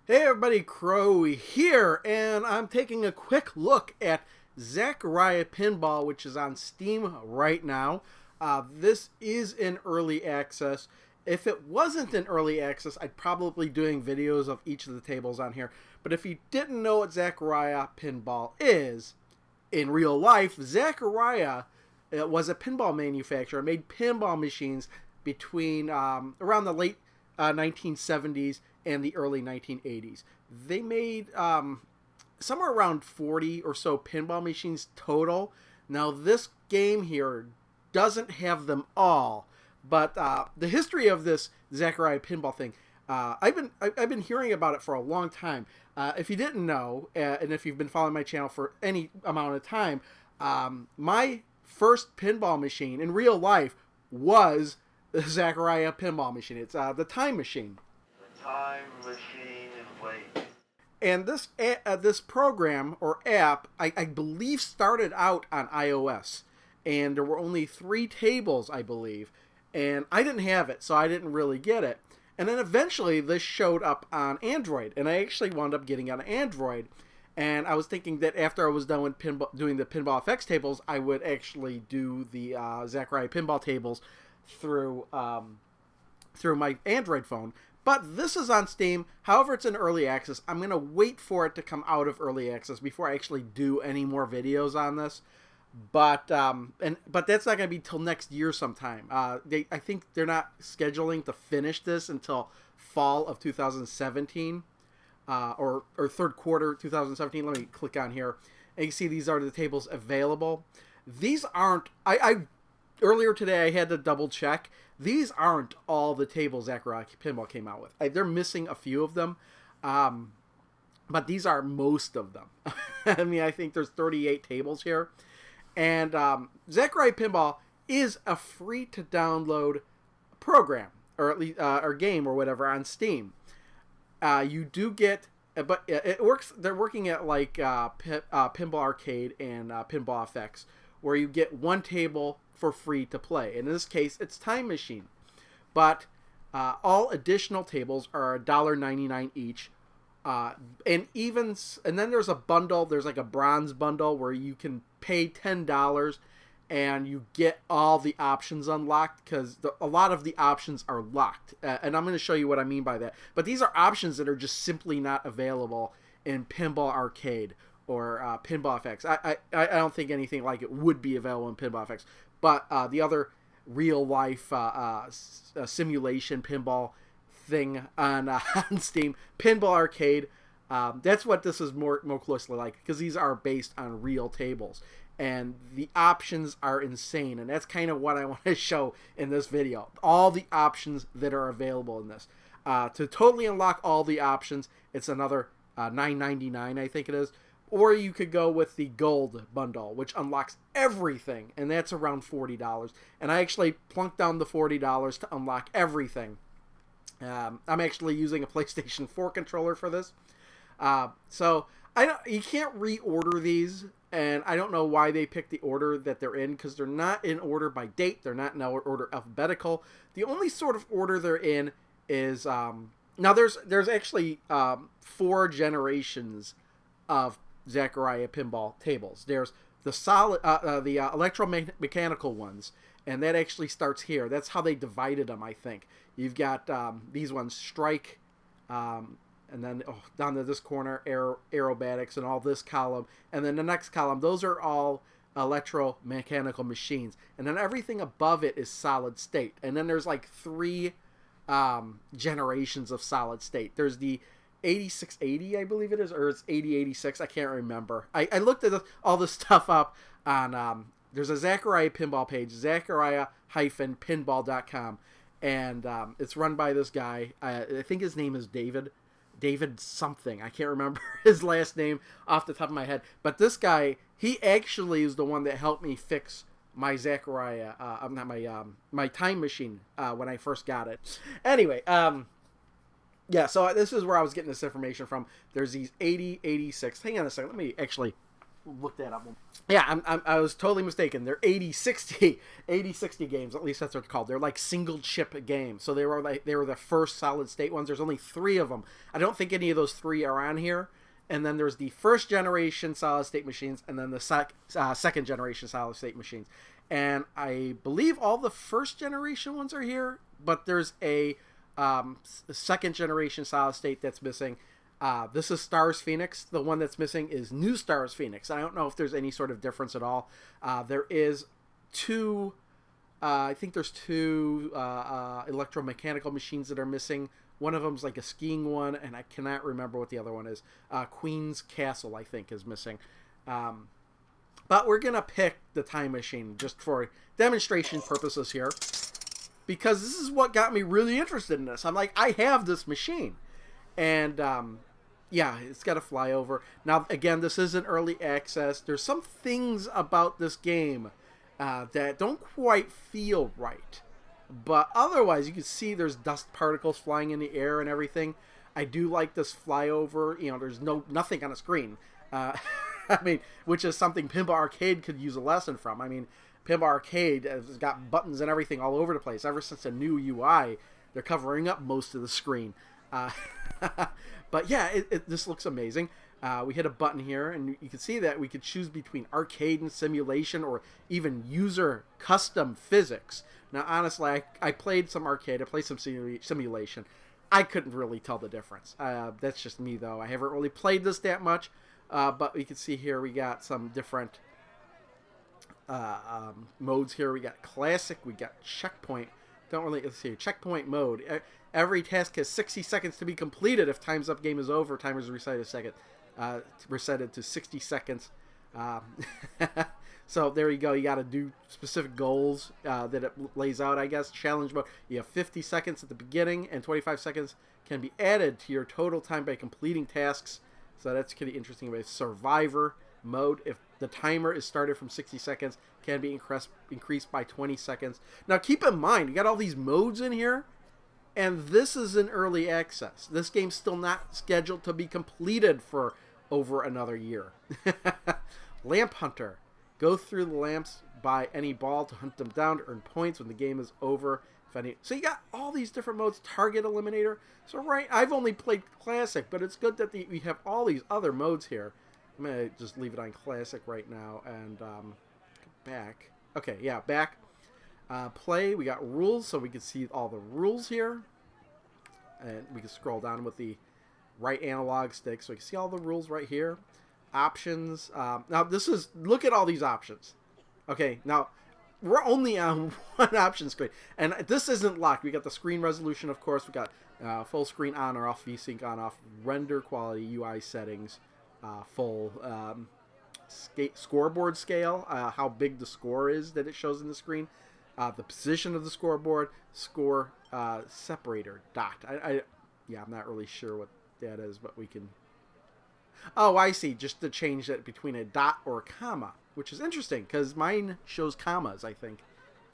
Hey everybody, Crow here, and I'm taking a quick look at Zaccaria Pinball, which is on Steam right now. This is in early access. If it wasn't in early access, I'd probably be doing videos of each of the tables on here. But if you didn't know what Zaccaria Pinball is, in real life, Zaccaria was a pinball manufacturer, made pinball machines between around the late 1970s and the early 1980s. They made somewhere around 40 or so pinball machines total. Now, this game here doesn't have them all, but the history of this Zaccaria pinball thing, I've been hearing about it for a long time. If you didn't know, and if you've been following my channel for any amount of time, my first pinball machine in real life was the Zaccaria pinball machine. It's the Time Machine. The time machine and wait. And this program or app, I believe, started out on iOS, and there were only 3 tables, I believe, and I didn't have it, so I didn't really get it. And then eventually this showed up on Android, and I actually wound up getting on Android. And I was thinking that after I was done with doing the Pinball FX tables, I would actually do the Zaccaria Pinball tables through my Android phone. But this is on Steam. However, it's in early access. I'm going to wait for it to come out of early access before I actually do any more videos on this. But that's not going to be till next year sometime. I think they're not scheduling to finish this until fall of 2017 or third quarter 2017. Let me click on here. And you see these are the tables available. These aren't... I earlier today I had to double check. These aren't all the tables Zaccaria Pinball came out with. They're missing a few of them. But these are most of them. I mean, I think there's 38 tables here. And Zaccaria Pinball is a free-to-download program, or at least or game or whatever on Steam. You do get, but it works. They're working at like Pinball Arcade and Pinball FX, where you get one table for free to play. In this case, it's Time Machine, but all additional tables are $1.99 each. And then there's a bundle. There's like a bronze bundle where you can pay $10 and you get all the options unlocked, because a lot of the options are locked. And I'm going to show you what I mean by that. But these are options that are just simply not available in Pinball Arcade or Pinball FX. I don't think anything like it would be available in Pinball FX. But the other real life simulation pinball thing on Steam, Pinball Arcade, that's what this is more closely like, because these are based on real tables, and the options are insane, and that's kind of what I want to show in this video. All the options that are available in this. To totally unlock all the options, it's another $9.99, I think it is. Or you could go with the gold bundle, which unlocks everything, and that's around $40. And I actually plunked down the $40 to unlock everything. I'm actually using a PlayStation 4 controller for this. So you can't reorder these, and I don't know why they picked the order that they're in, because they're not in order by date. They're not in order alphabetical. The only sort of order they're in is now there's actually 4 generations of Zaccaria Pinball tables. There's the solid, the electromechanical ones, and that actually starts here. That's how they divided them, I think. You've got these ones, strike, and then down to this corner, aerobatics, and all this column, and then the next column. Those are all electromechanical machines, and then everything above it is solid state. And then there's like 3 generations of solid state. There's the 8680, I believe it is, or it's 8086. I can't remember. I looked at all this stuff up on. There's a Zaccaria Pinball page, Zaccaria-pinball.com, and it's run by this guy. I think his name is David something. I can't remember his last name off the top of my head. But this guy, he actually is the one that helped me fix my Zaccaria, not my Time Machine when I first got it. Anyway, yeah, so this is where I was getting this information from. There's these 80, 86. Hang on a second. Let me actually look that up. Yeah, I was totally mistaken. They're 80-60 games. At least that's what they're called. They're like single chip games. So they were the first solid state ones. There's only 3 of them. I don't think any of those 3 are on here. And then there's the first generation solid state machines, and then the second generation solid state machines. And I believe all the first generation ones are here, but there's a second generation solid state that's missing. This is Stars Phoenix. The one that's missing is New Stars Phoenix. I don't know if there's any sort of difference at all. There is 2, I think there's 2 electromechanical machines that are missing. One of them's like a skiing one, and I cannot remember what the other one is. Queen's Castle, I think, is missing. But we're going to pick the time machine just for demonstration purposes here, because this is what got me really interested in this. I'm like, I have this machine. And, yeah, it's got a flyover. Now, again, this isn't early access. There's some things about this game that don't quite feel right. But otherwise, you can see there's dust particles flying in the air and everything. I do like this flyover. You know, there's nothing on the screen. I mean, which is something Pinball Arcade could use a lesson from. I mean, Pinball Arcade has got buttons and everything all over the place. Ever since a new UI, they're covering up most of the screen. But yeah, this looks amazing. We hit a button here, and you can see that we could choose between arcade and simulation, or even user custom physics. Now, honestly, I played some arcade. I played some simulation. I couldn't really tell the difference. That's just me, though. I haven't really played this that much. But you can see here we got some different modes here. We got classic. We got checkpoint. Let's see, checkpoint mode. Every task has 60 seconds to be completed. If time's up, game is over. Timer's resetted to 60 seconds. So there you go. You got to do specific goals that it lays out, I guess. Challenge mode. You have 50 seconds at the beginning, and 25 seconds can be added to your total time by completing tasks. So that's kind of interesting. With survivor mode, if the timer is started from 60 seconds, can be increased by 20 seconds. Now keep in mind, you got all these modes in here, and this is in early access. This game's still not scheduled to be completed for over another year. Lamp Hunter. Go through the lamps by any ball to hunt them down to earn points when the game is over. So you got all these different modes. Target Eliminator. So I've only played Classic, but it's good that we have all these other modes here. I'm going to just leave it on Classic right now and back. Okay, yeah, back. Play. We got rules, so we can see all the rules here. And we can scroll down with the right analog stick, so we can see all the rules right here. Options. Now, look at all these options. Okay, now, we're only on one option screen, and this isn't locked. We got the screen resolution, of course. We got full screen on or off, VSync on off, render quality, UI settings, full scoreboard scale, how big the score is that it shows in the screen, the position of the scoreboard, score separator dot. I'm not really sure what that is, but we can. Oh, I see. Just to change it between a dot or a comma, which is interesting because mine shows commas, I think,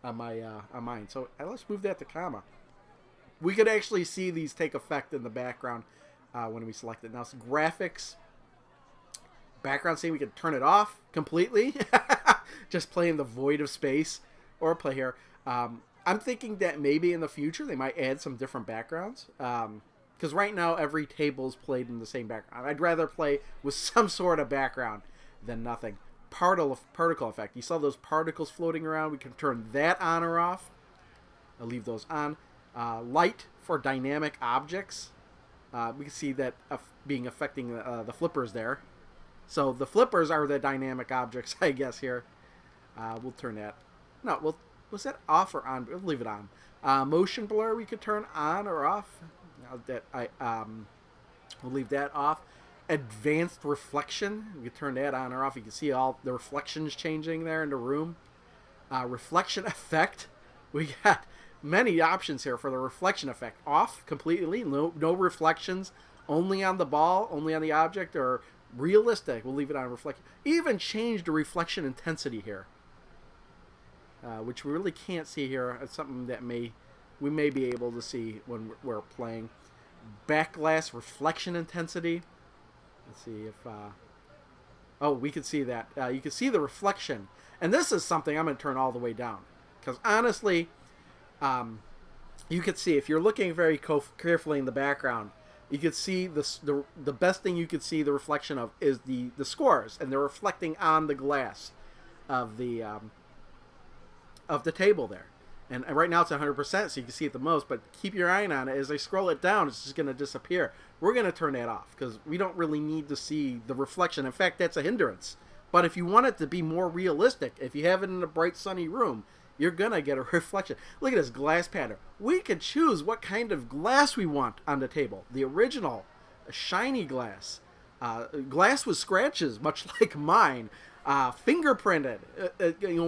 on mine. So let's move that to comma. We could actually see these take effect in the background when we select it. Now, so graphics, background scene, we can turn it off completely, just play in the void of space, or play here. I'm thinking that maybe in the future they might add some different backgrounds. Because right now, every table is played in the same background. I'd rather play with some sort of background than nothing. Particle effect. You saw those particles floating around. We can turn that on or off. I'll leave those on. Light for dynamic objects. We can see that affecting the flippers there. So the flippers are the dynamic objects, I guess, here. We'll turn that. No, was that off or on? We'll leave it on. Motion blur we could turn on or off. We'll leave that off. Advanced reflection, we can turn that on or off. You can see all the reflections changing there in the room. Reflection effect, we got many options here for the reflection effect. Off completely, no reflections, only on the ball, only on the object, or realistic. We'll leave it on reflection. Even change the reflection intensity here, which we really can't see here. It's something that we may be able to see when we're playing. Backglass reflection intensity. Let's see if Oh, we can see that. You can see the reflection. And this is something I'm going to turn all the way down. Because honestly, you could see, if you're looking very carefully in the background, you could see the best thing you could see the reflection of is the scores. And they're reflecting on the glass of the table there. And right now it's 100%, so you can see it the most. But keep your eye on it. As I scroll it down, it's just going to disappear. We're going to turn that off because we don't really need to see the reflection. In fact, that's a hindrance. But if you want it to be more realistic, if you have it in a bright, sunny room, you're going to get a reflection. Look at this glass pattern. We can choose what kind of glass we want on the table. The original, shiny glass. Glass with scratches, much like mine. Fingerprinted,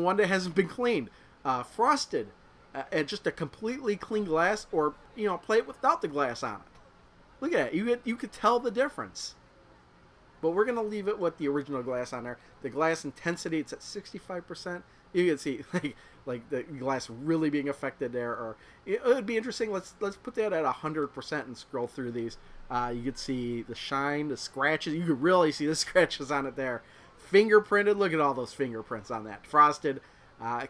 one that hasn't been cleaned. Frosted. And just a completely clean glass, or play it without the glass on it. Look at it. You could tell the difference. But we're gonna leave it with the original glass on there. The glass intensity, it's at 65%. You can see like the glass really being affected there. Or it would be interesting. Let's put that at 100% and scroll through these. You could see the shine, the scratches. You could really see the scratches on it there. Fingerprinted. Look at all those fingerprints on that. Frosted.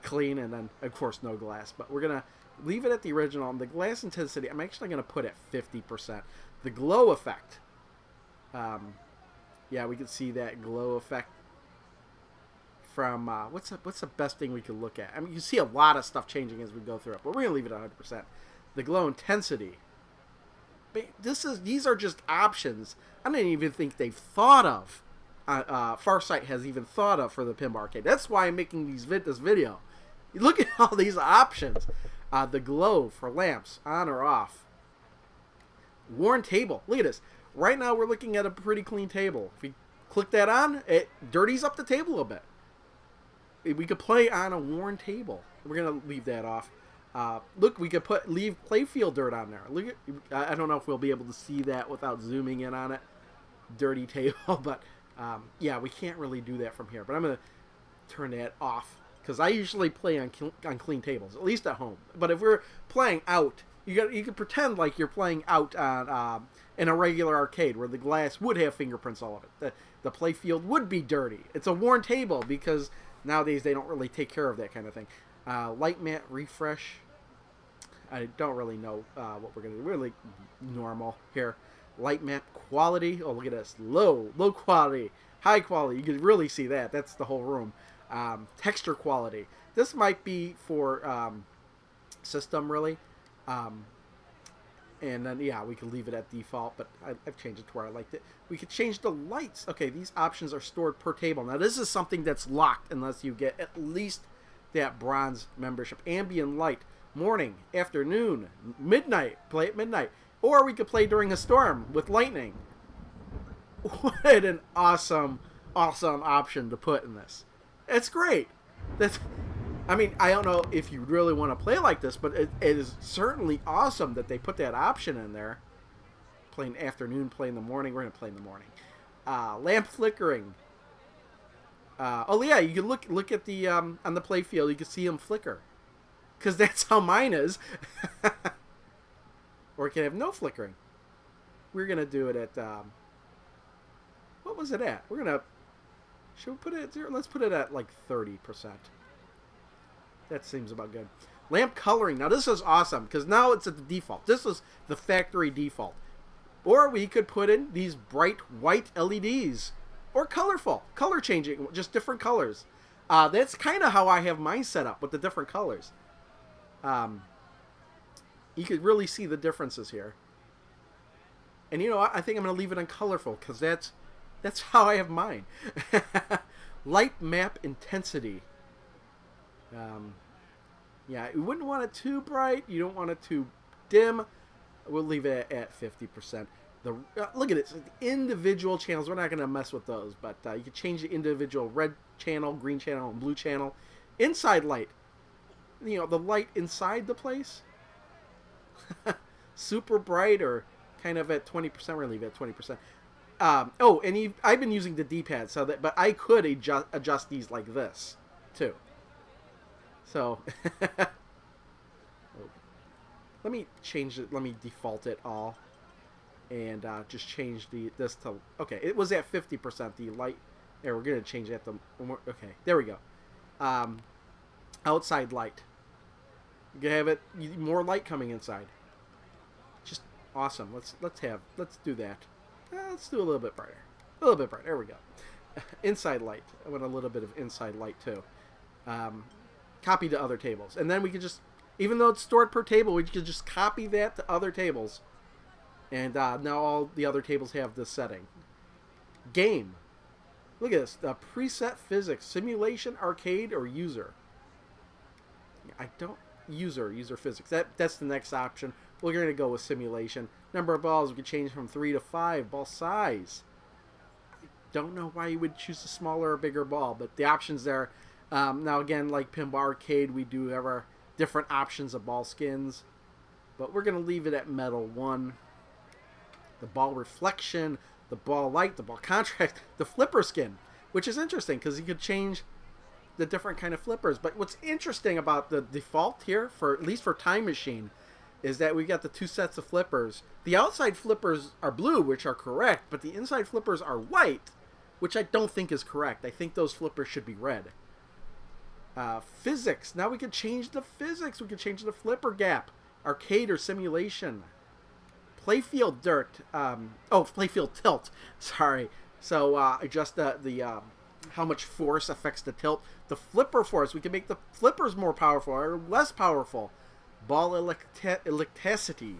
Clean, and then of course no glass. But we're gonna leave it at the original. And the glass intensity, I'm actually gonna put at 50%. The glow effect, yeah, we can see that glow effect from what's the best thing we could look at? I mean, you see a lot of stuff changing as we go through it, but we're gonna leave it at 100%. The glow intensity. These are just options I didn't even think they've thought of. Farsight has even thought of for the Pinball Arcade. That's why I'm making this video. Look at all these options. The glow for lamps, on or off. Worn table. Look at this. Right now we're looking at a pretty clean table. If we click that on, it dirties up the table a bit. We could play on a worn table. We're gonna leave that off. Look, we could leave playfield dirt on there. Look at, I don't know if we'll be able to see that without zooming in on it. Dirty table, but yeah, we can't really do that from here. But I'm gonna turn that off because I usually play on clean tables, at least at home. But if we're playing out, you can pretend like you're playing out on in a regular arcade where the glass would have fingerprints all of it. The playfield would be dirty. It's a worn table because nowadays they don't really take care of that kind of thing. Light matte refresh. I don't really know what we're gonna do. Really normal here. Light map quality. Oh, look at this. Low quality. High quality. You can really see that. That's the whole room. Texture quality. This might be for system, really. And then, yeah, we could leave it at default, but I've changed it to where I liked it. We could change the lights. Okay, these options are stored per table. Now, this is something that's locked unless you get at least that bronze membership. Ambient light. Morning, afternoon, midnight. Play at midnight. Or we could play during a storm with lightning. What an awesome option to put in this. It's great. I mean, I don't know if you really want to play like this, but it is certainly awesome that they put that option in there. Play in the afternoon, play in the morning. We're going to play in the morning. Lamp flickering. Oh, yeah, you can look at the on the playfield. You can see them flicker. Because that's how mine is. Or it can have no flickering. We're going to do it at... what was it at? We're going to... Should we put it at 0? Let's put it at like 30%. That seems about good. Lamp coloring. Now this is awesome because now it's at the default. This is the factory default. Or we could put in these bright white LEDs. Or colorful. Color changing. Just different colors. That's kind of how I have mine set up with the different colors. You could really see the differences here. And you know what? I think I'm going to leave it on colorful because that's how I have mine. Light map intensity. Yeah, you wouldn't want it too bright. You don't want it too dim. We'll leave it at 50%. Look at it. So the individual channels, we're not going to mess with those, but you can change the individual red channel, green channel, and blue channel. Inside light. You know, the light inside the place. Super bright or kind of at 20%. We're going to leave it at 20%. Oh, and I've been using the D-pad, but I could adjust these like this, too. So, let me change it. Let me default it all, and just change this to. Okay, it was at 50%. The light We're going to change that. Okay, there we go. Outside light. You can have it more light coming inside. Just awesome. Let's do that. Let's do a little bit brighter. A little bit brighter. There we go. Inside light. I want a little bit of inside light too. Copy to other tables, and then we could just, even though it's stored per table, we could just copy that to other tables, and now all the other tables have this setting. Game. Look at this. Preset physics, simulation, arcade, or user. I don't user physics. That's the next option. We're going to go with simulation. Number of balls, we could change from 3 to 5. Ball size. I don't know why you would choose a smaller or bigger ball, but the options there. Now again, like Pinball Arcade, we do have our different options of ball skins, but we're going to leave it at Metal 1. The ball reflection, the ball light, the ball contrast, the flipper skin, which is interesting because you could change the different kind of flippers. But what's interesting about the default here, for at least for Time Machine, is that we got the 2 sets of flippers. The outside flippers are blue, which are correct, but the inside flippers are white, which I don't think is correct. I think those flippers should be red. Physics. Now we can change the physics. We can change the flipper gap, arcade or simulation. Playfield dirt. Playfield tilt. Sorry. So adjust the how much force affects the tilt. The flipper force. We can make the flippers more powerful or less powerful. Ball elasticity,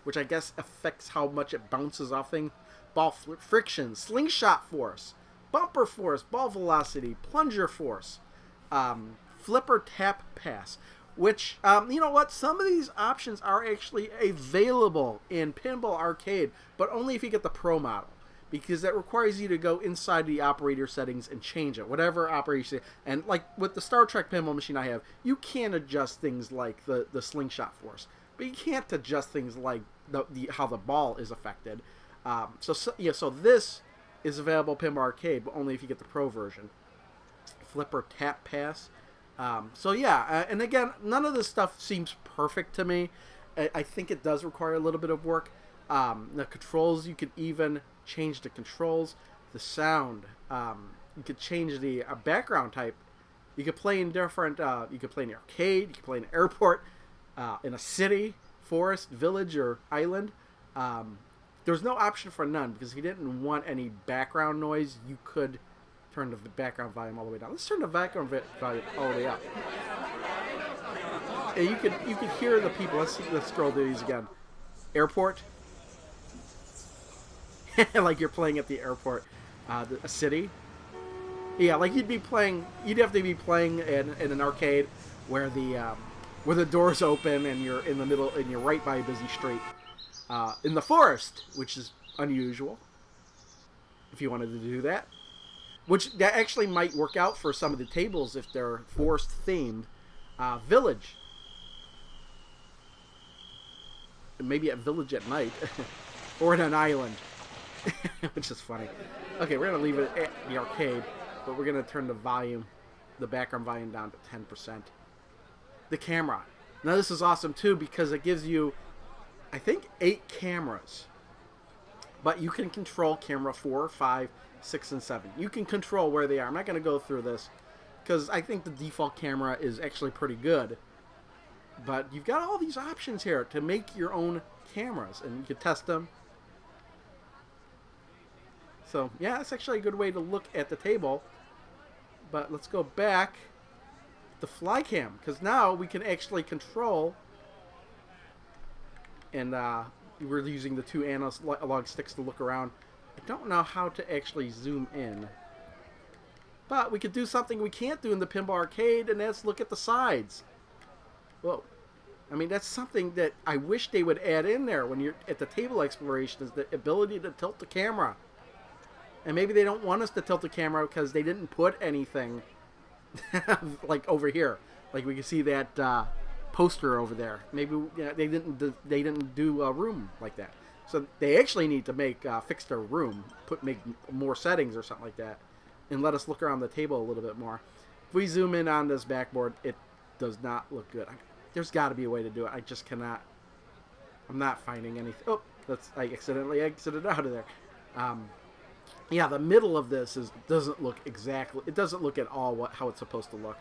which I guess affects how much it bounces off things. Ball friction, slingshot force, bumper force, ball velocity, plunger force. Flipper tap pass, which, you know what, some of these options are actually available in Pinball Arcade, but only if you get the Pro model, because that requires you to go inside the operator settings and change it, whatever operator. And like with the Star Trek Pinball machine I have, you can adjust things like the slingshot force, but you can't adjust things like how the ball is affected. So this is available Pinball Arcade, but only if you get the Pro version. Flipper tap pass. And again, none of this stuff seems perfect to me. I think it does require a little bit of work. The controls, you could even change the controls. The sound, you could change the background type. You could play in different, you could play in the arcade, you could play in an airport, in a city, forest, village, or island. There's no option for none, because if you didn't want any background noise, you could turn the background volume all the way down. Let's turn the background volume all the way up. And you could hear the people. Let's scroll through these again. Airport. Like you're playing at the airport. A city. Yeah, like you'd have to be playing in an arcade where the doors open and you're in the middle and you're right by a busy street. In the forest, which is unusual. If you wanted to do that. Which that actually might work out for some of the tables if they're forest themed. Village. Maybe a village at night. Or in an island. Which is funny. Okay, we're going to leave it at the arcade. But we're going to turn the background volume down to 10%. The camera. Now this is awesome too because it gives you, I think, 8 cameras. But you can control camera 4, 5, 6, and 7. You can control where they are. I'm not going to go through this because I think the default camera is actually pretty good. But you've got all these options here to make your own cameras, and you can test them. So, yeah, it's actually a good way to look at the table. But let's go back to Flycam, because now we can actually control, and we're using the 2 analog sticks to look around. I don't know how to actually zoom in. But we could do something we can't do in the Pinball Arcade, and that's look at the sides. Whoa. I mean, that's something that I wish they would add in there when you're at the table exploration, is the ability to tilt the camera. And maybe they don't want us to tilt the camera because they didn't put anything like over here. Like we can see that poster over there. Maybe they didn't do a room like that. So they actually need to fix their room, make more settings or something like that, and let us look around the table a little bit more. If we zoom in on this backboard, it does not look good. There's got to be a way to do it. I just cannot. I'm not finding anything. Oh, I accidentally exited out of there. yeah, the middle of this doesn't look exactly. It doesn't look at all how it's supposed to look.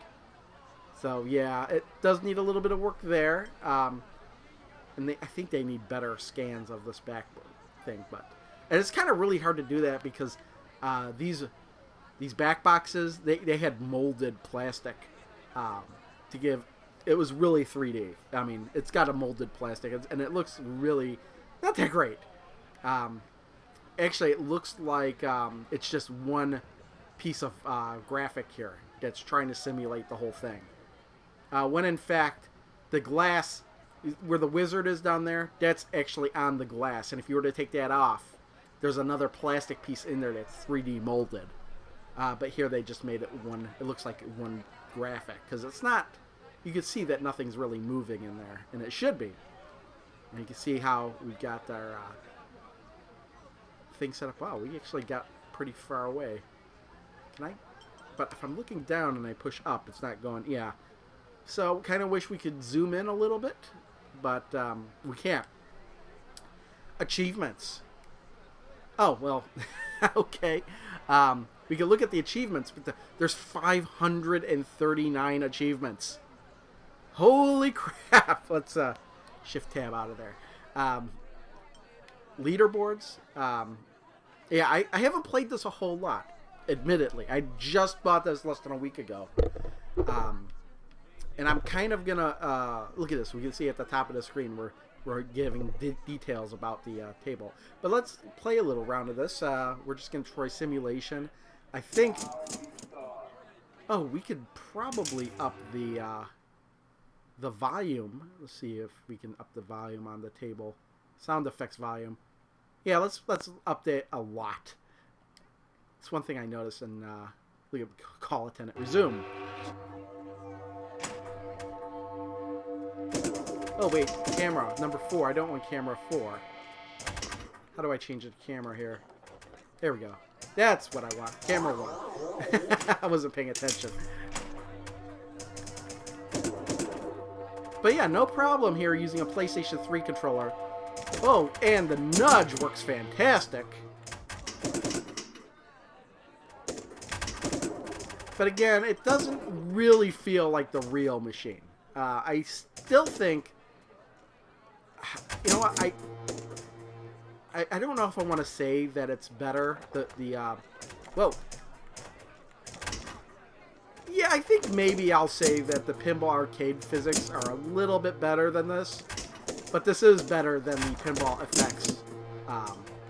So yeah, it does need a little bit of work there. And I think they need better scans of this back thing, and it's kind of really hard to do that because these back boxes they had molded plastic to give. It was really 3D. I mean, it's got a molded plastic, and it looks really not that great. Actually, it looks like it's just one piece of graphic here that's trying to simulate the whole thing. When in fact, the glass where the wizard is down there, that's actually on the glass. And if you were to take that off, there's another plastic piece in there that's 3D molded. But here they just made it one. It looks like one graphic because it's not. You can see that nothing's really moving in there, and it should be. And you can see how we got our thing set up. Wow, we actually got pretty far away. Can I? But if I'm looking down and I push up, it's not going. Yeah. So kind of wish we could zoom in a little bit, but we can't. Achievements. Oh, well, okay. We can look at the achievements, but there's 539 achievements. Holy crap. Let's shift tab out of there. Leaderboards. Yeah, I haven't played this a whole lot, admittedly. I just bought this less than a week ago. And I'm kind of going to look at this. We can see at the top of the screen we're giving details about the table. But let's play a little round of this. We're just going to try simulation. I think... Oh, we could probably up the volume. Let's see if we can up the volume on the table. Sound effects volume. Yeah, let's update a lot. It's one thing I noticed in look at call attendant. Resume. Oh wait, camera number 4. I don't want camera 4. How do I change the camera here? There we go. That's what I want. Camera 1. I wasn't paying attention. But yeah, no problem here using a PlayStation 3 controller. Oh, and the nudge works fantastic. But again, it doesn't really feel like the real machine. I still think... You know what? I don't know if I want to say that it's better. Whoa. Yeah, I think maybe I'll say that the Pinball Arcade physics are a little bit better than this. But this is better than the Pinball FX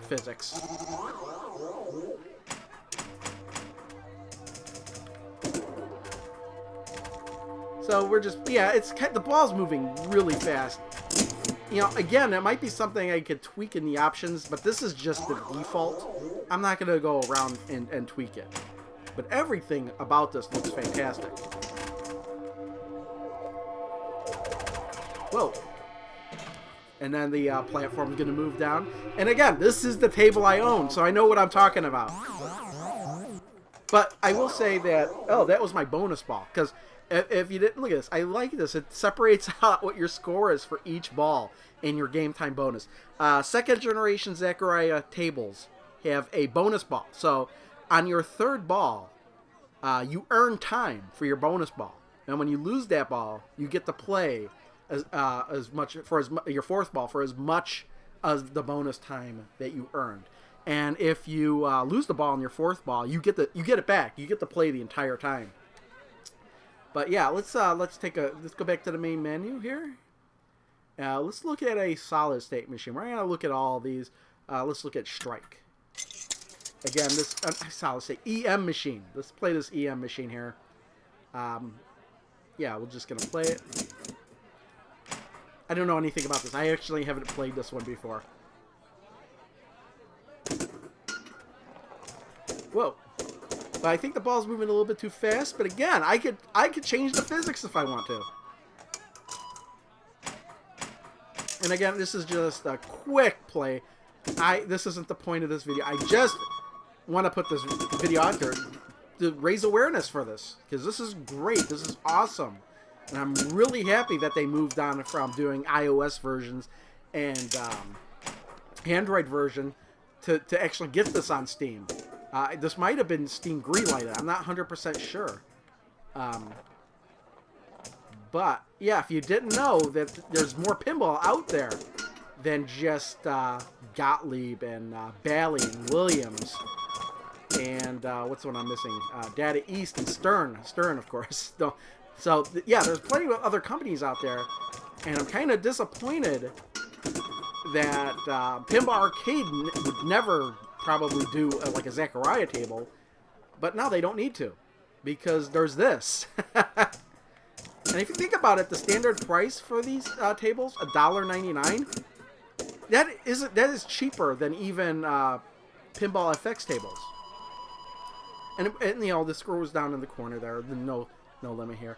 physics. So we're just, yeah, the ball's moving really fast. You know, again, it might be something I could tweak in the options, but this is just the default. I'm not going to go around and tweak it. But everything about this looks fantastic. Whoa. And then the platform is going to move down. And again, this is the table I own, so I know what I'm talking about. But I will say that, oh, that was my bonus ball. Because if you didn't look at this, I like this. It separates out what your score is for each ball in your game time bonus. Second generation Zaccaria tables have a bonus ball. So on your third ball, you earn time for your bonus ball. And when you lose that ball, you get to play as much for your fourth ball for as much as the bonus time that you earned. And if you lose the ball on your fourth ball, you get it back. You get to play the entire time. But yeah, let's go back to the main menu here. Let's look at a solid state machine. We're gonna look at all these. Let's look at strike. Again, this solid state EM machine. Let's play this EM machine here. Yeah, we're just gonna play it. I don't know anything about this. I actually haven't played this one before. Whoa. But I think the ball's moving a little bit too fast. But again, I could change the physics if I want to. And again, this is just a quick play. This isn't the point of this video. I just want to put this video out there to raise awareness for this. Because this is great. This is awesome. And I'm really happy that they moved on from doing iOS versions and Android version to actually get this on Steam. This might have been Steam greenlighted. I'm not 100% sure. But, yeah, if you didn't know that there's more pinball out there than just Gottlieb and Bally and Williams and what's the one I'm missing? Data East and Stern. Stern, of course. So, yeah, there's plenty of other companies out there, and I'm kind of disappointed that Pinball Arcade would never probably do like a Zaccaria table, but now they don't need to, because there's this. And if you think about it, the standard price for these tables, $1.99, that is cheaper than even Pinball FX tables. And you know, the screw is down in the corner there. No limit here.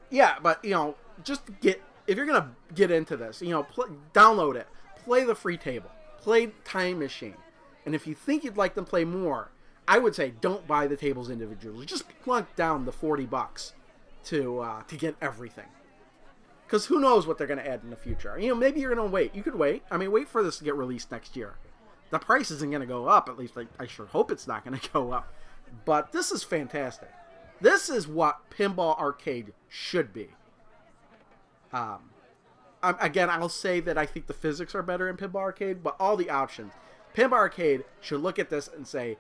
Yeah, but you know, if you're gonna get into this, you know, download it, play the free table, play Time Machine, and if you think you'd like them play more, I would say don't buy the tables individually. Just plunk down the $40 to get everything. Because who knows what they're gonna add in the future? You know, maybe you're gonna wait. You could wait. I mean, wait for this to get released next year. The price isn't gonna go up. At least I sure hope it's not gonna go up. But this is fantastic. This is what Pinball Arcade should be. Again, I'll say that I think the physics are better in Pinball Arcade, but all the options. Pinball Arcade should look at this and say,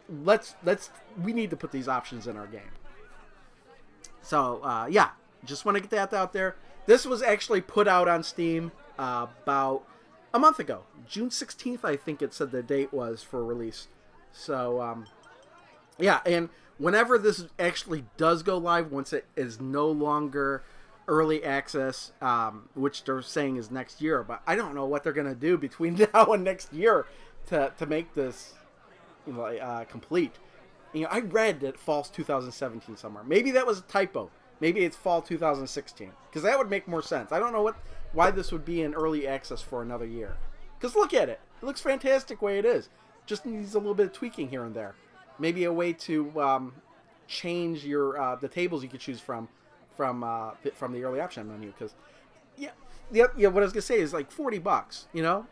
we need to put these options in our game. So, yeah, just want to get that out there. This was actually put out on Steam about a month ago. June 16th, I think it said the date was for release. So, yeah, and whenever this actually does go live, once it is no longer early access, which they're saying is next year, but I don't know what they're going to do between now and next year to make this, you know, complete. You know, I read that fall's 2017 somewhere. Maybe that was a typo. Maybe it's fall 2016, because that would make more sense. I don't know why this would be in early access for another year. Because look at it. It looks fantastic the way it is. Just needs a little bit of tweaking here and there. Maybe a way to change your the tables you could choose from the early option menu. Because yeah, what I was gonna say is like $40. You know,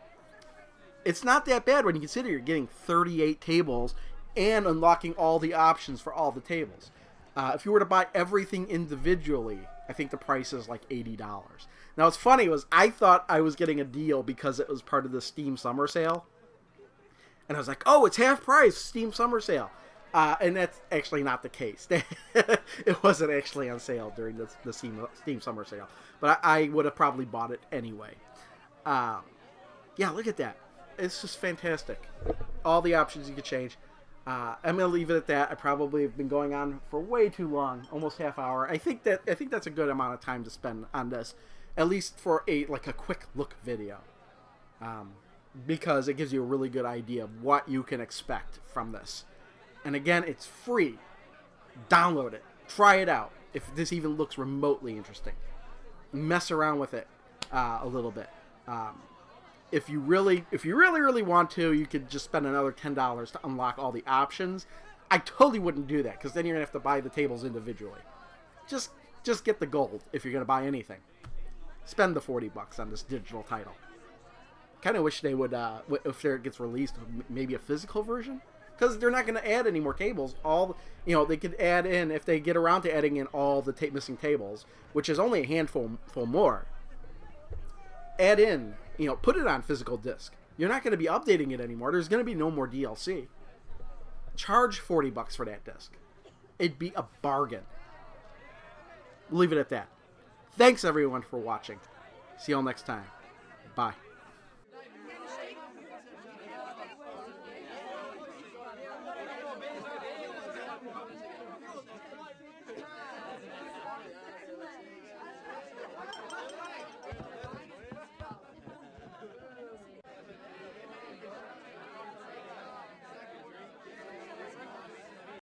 it's not that bad when you consider you're getting 38 tables and unlocking all the options for all the tables. If you were to buy everything individually, I think the price is like $80. Now, what's funny was I thought I was getting a deal because it was part of the Steam Summer Sale. And I was like, oh, it's half price, Steam Summer Sale. And that's actually not the case. It wasn't actually on sale during the Steam Summer Sale. But I would have probably bought it anyway. Yeah, look at that. It's just fantastic. All the options you could change. I'm going to leave it at that. I probably have been going on for way too long, almost half hour. I think that's a good amount of time to spend on this, at least for a quick look video. Because it gives you a really good idea of what you can expect from this. And again, it's free. Download it. Try it out. If this even looks remotely interesting. Mess around with it a little bit. If you really want to, you could just spend another $10 to unlock all the options. I totally wouldn't do that, because then you're going to have to buy the tables individually. Just get the gold if you're going to buy anything. Spend the $40 on this digital title. Kind of wish they would, if it gets released, maybe a physical version, because they're not going to add any more tables. They could add in, if they get around to adding in all the missing tables, which is only a handful more. Add in, put it on physical disc. You're not going to be updating it anymore. There's going to be no more DLC. Charge $40 for that disc. It'd be a bargain. Leave it at that. Thanks everyone for watching. See y'all next time. Bye.